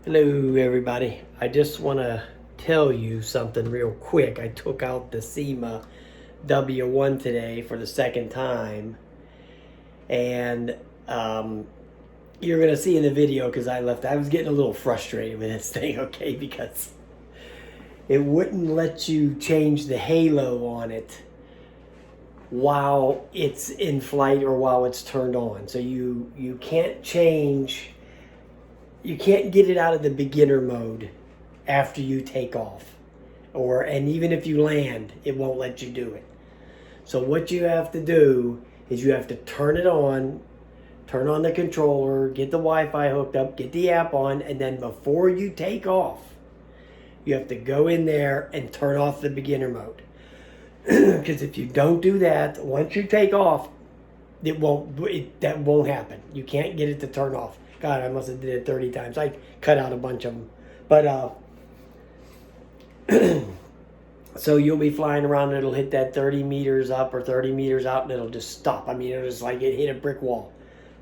Hello everybody. I just want to tell you something real quick. I took out the Syma W1 today for the second time, and you're going to see in the video because I was getting a little frustrated with this thing, okay, because it wouldn't let you change the halo on it while it's in flight or while it's turned on. So you can't change. You can't get it out of the beginner mode after you take off, and even if you land, it won't let you do it. So what you have to do is you have to turn on the controller, get the Wi-Fi hooked up, get the app on, and then before you take off, you have to go in there and turn off the beginner mode. Because if you don't do that, once you take off, that won't happen. You can't get it to turn off. God, I must have did it 30 times. I cut out a bunch of them. But, so you'll be flying around and it'll hit that 30 meters up or 30 meters out and it'll just stop. I mean, it'll just like it hit a brick wall.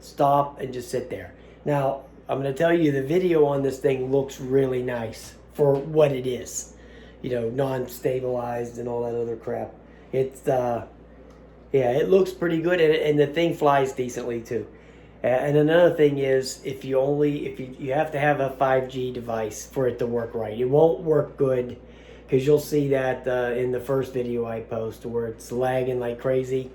Stop and just sit there. Now, I'm going to tell you the video on this thing looks really nice for what it is. You know, non-stabilized and all that other crap. It's, yeah, it looks pretty good and the thing flies decently too. And another thing is, if you have to have a 5G device for it to work right. It won't work good, because you'll see that in the first video I post where it's lagging like crazy.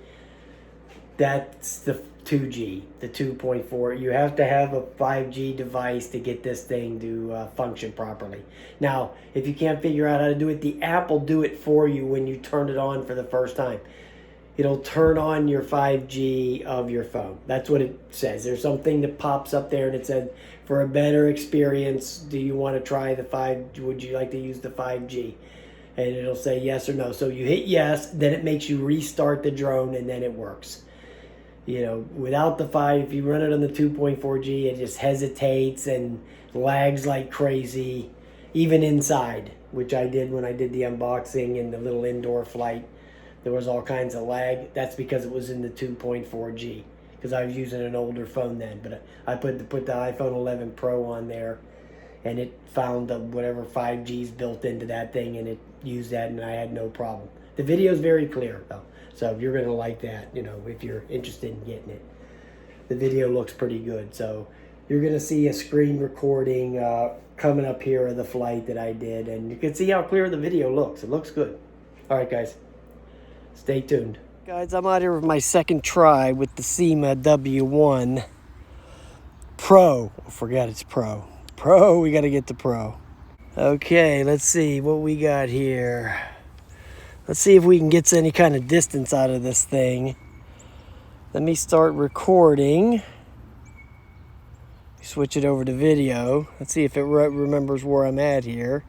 That's the 2G, the 2.4. You have to have a 5G device to get this thing to function properly. Now, if you can't figure out how to do it, the app will do it for you when you turn it on for the first time. It'll turn on your 5G of your phone. That's what it says. There's something that pops up there and it said, for a better experience, do you want to try would you like to use the 5G? And it'll say yes or no. So you hit yes, then it makes you restart the drone and then it works. You know, without the 5, if you run it on the 2.4G, it just hesitates and lags like crazy, even inside, which I did when I did the unboxing and the little indoor flight. There was all kinds of lag. That's because it was in the 2.4G, because I was using an older phone then. But I put the iPhone 11 Pro on there, and it found whatever 5G is built into that thing, and it used that, and I had no problem. The video is very clear, though, so you're going to like that, you know, if you're interested in getting it. The video looks pretty good, so you're going to see a screen recording coming up here of the flight that I did, and you can see how clear the video looks. It looks good. All right, guys. Stay tuned. Guys, I'm out here with my second try with the Syma W1 Pro. I forgot it's Pro. Pro, we got to get the Pro. Okay, let's see what we got here. Let's see if we can get any kind of distance out of this thing. Let me start recording. Switch it over to video. Let's see if it remembers where I'm at here.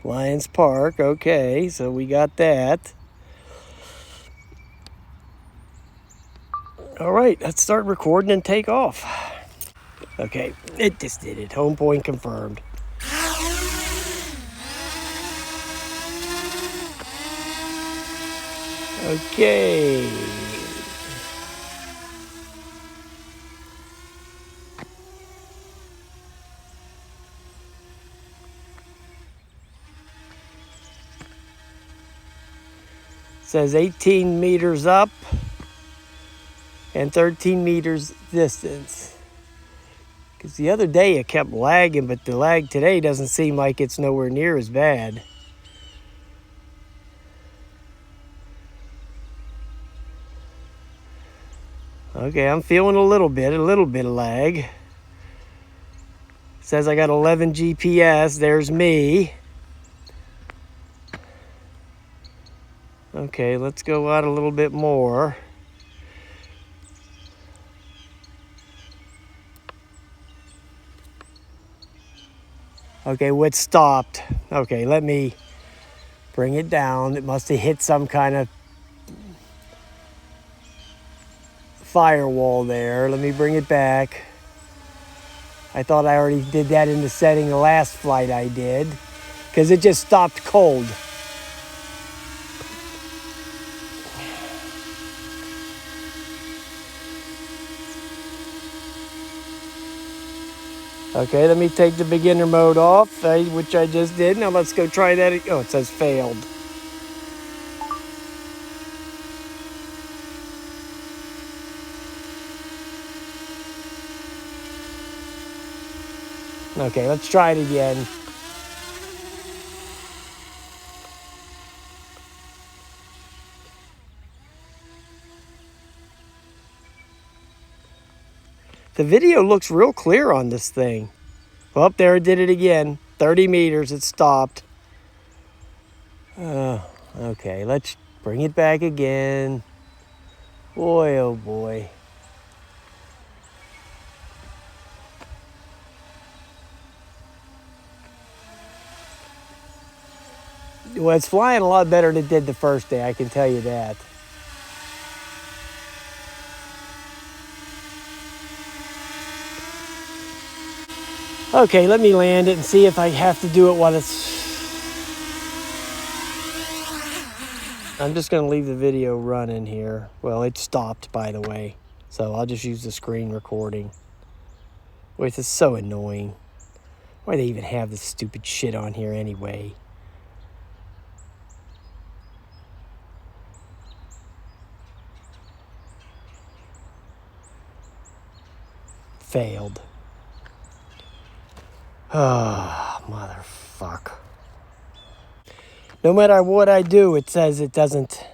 Lions Park. Okay, so we got that. All right, let's start recording and take off. Okay, it just did it. Home point confirmed. Okay. It says 18 meters up and 13 meters distance. Because the other day it kept lagging, but the lag today doesn't seem like it's nowhere near as bad. Okay, I'm feeling a little bit of lag. It says I got 11 GPS, there's me. Okay, let's go out a little bit more. Okay, what stopped? Okay, let me bring it down. It must have hit some kind of firewall there. Let me bring it back. I thought I already did that in the setting the last flight I did, because it just stopped cold. Okay, let me take the beginner mode off, which I just did. Now let's go try that. Oh, it says failed. Okay, let's try it again. The video looks real clear on this thing. Well, there it did it again. 30 meters, it stopped. Okay, let's bring it back again. Boy, oh boy. Well, it's flying a lot better than it did the first day, I can tell you that. Okay, let me land it and see if I have to do it while it's... I'm just going to leave the video running here. Well, it stopped, by the way. So I'll just use the screen recording. Which is so annoying. Why do they even have this stupid shit on here anyway? Failed. Oh, motherfuck. No matter what I do, it says it doesn't.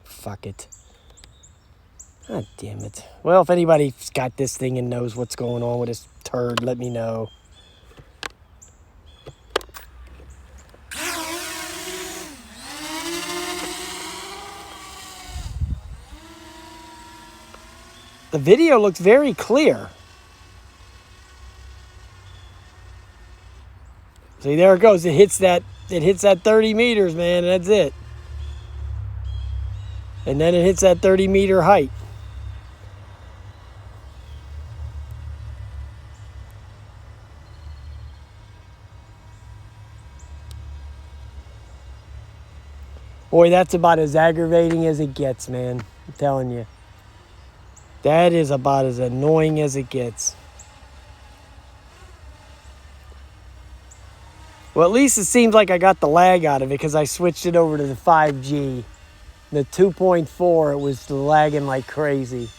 Fuck it. God damn it. Well, if anybody's got this thing and knows what's going on with this turd, let me know. The video looks very clear. See, there it goes. It hits that 30 meters, man, and that's it. And then it hits that 30-meter height. Boy, that's about as aggravating as it gets, man. I'm telling you. That is about as annoying as it gets. Well, at least it seems like I got the lag out of it because I switched it over to the 5G. The 2.4, it was lagging like crazy.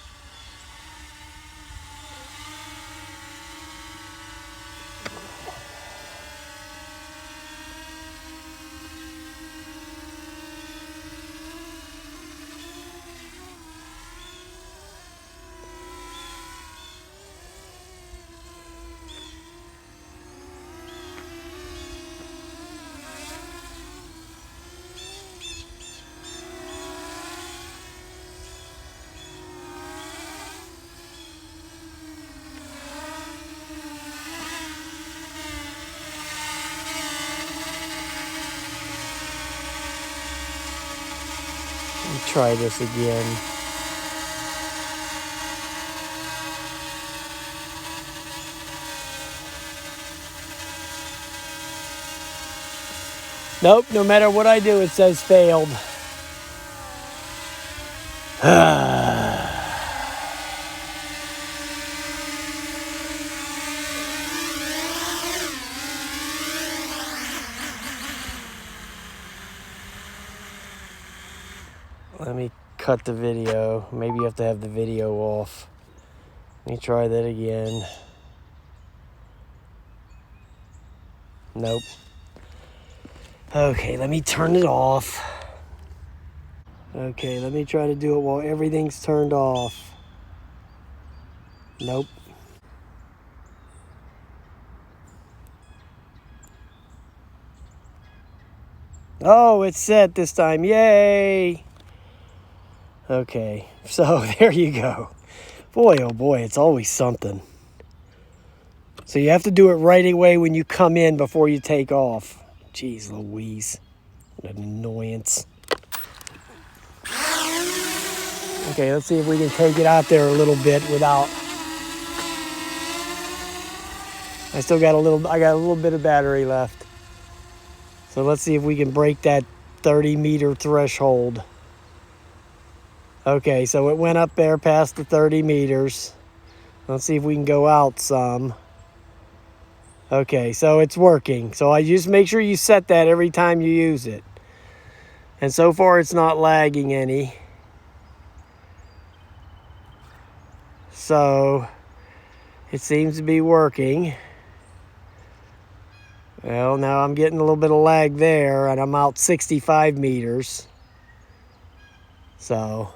Let me try this again. Nope, no matter what I do, it says failed. Let me cut the video. Maybe you have to have the video off. Let me try that again. Nope. Okay, let me turn it off. Okay, let me try to do it while everything's turned off. Nope. Oh, it's set this time. Yay! Okay, so there you go. Boy, oh boy, it's always something. So you have to do it right away when you come in before you take off. Jeez Louise. What an annoyance. Okay, let's see if we can take it out there a little bit without... I got a little bit of battery left. So let's see if we can break that 30-meter threshold. Okay, so it went up there past the 30 meters. Let's see if we can go out some. Okay, so it's working. So I just make sure you set that every time you use it. And so far it's not lagging any. So it seems to be working. Well, now I'm getting a little bit of lag there, and I'm out 65 meters. So,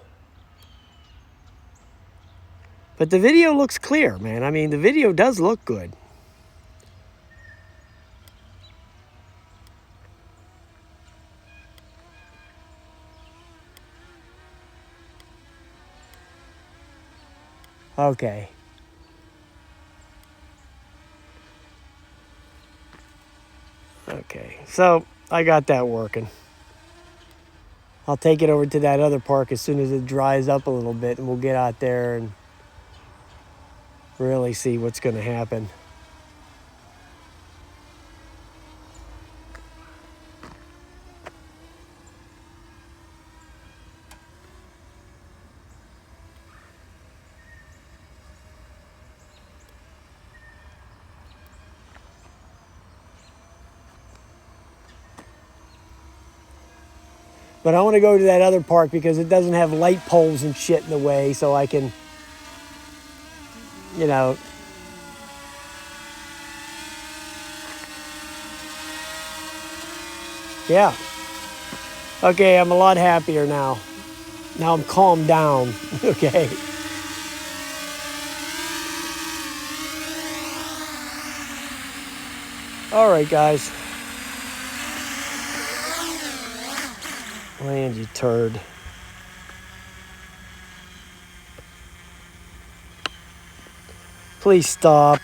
but the video looks clear, man. I mean, the video does look good. Okay. Okay, so I got that working. I'll take it over to that other park as soon as it dries up a little bit, and we'll get out there and really see what's going to happen. But I want to go to that other park because it doesn't have light poles and shit in the way, so I can, you know, yeah. Okay, I'm a lot happier now. Now I'm calmed down, okay? All right, guys. Land, you turd. Please stop.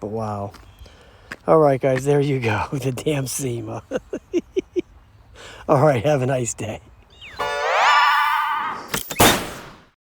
But wow. All right, guys, there you go. The damn Syma. All right, have a nice day.